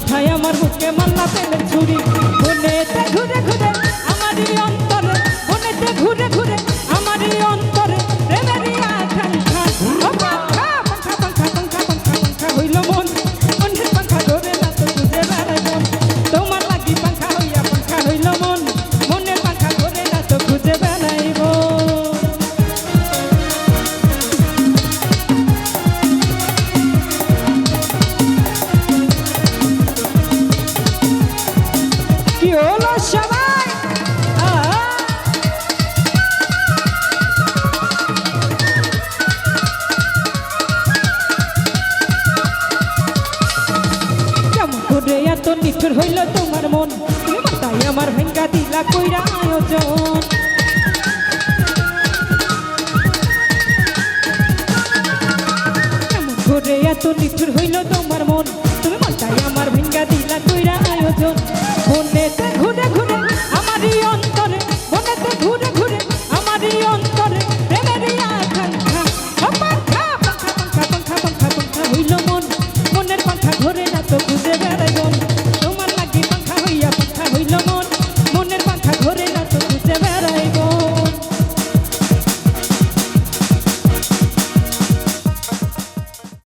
মাথায় আমার বুকে মাল্লা তেলের ছুরি মনেতে ঘুরে ঘুরে আমারই অন্তরে মনেতে ঘুরে ঘুরে আমারই অন্তরে প্রেমেরই আকাঙ্ক্ষা ও পাখা পাখা পাখা পাখা পাখা পাখা হইল মন মনের পাখা ধরে না তো খুঁজে বেড়াই মন তোমার লাগি পাখা হইয়া পাখা হইল মন মনের পাখা ধরে না তো খুঁজে বেড়াইব কি হলো সবাই কেমন করে এত নিষ্ঠুর হইল তোমার মন তুমি মাথায় আমার ভেঙ্গা দিলা কইরা আয়োজন কেমন করে এত নিষ্ঠুর হইল তোমার মন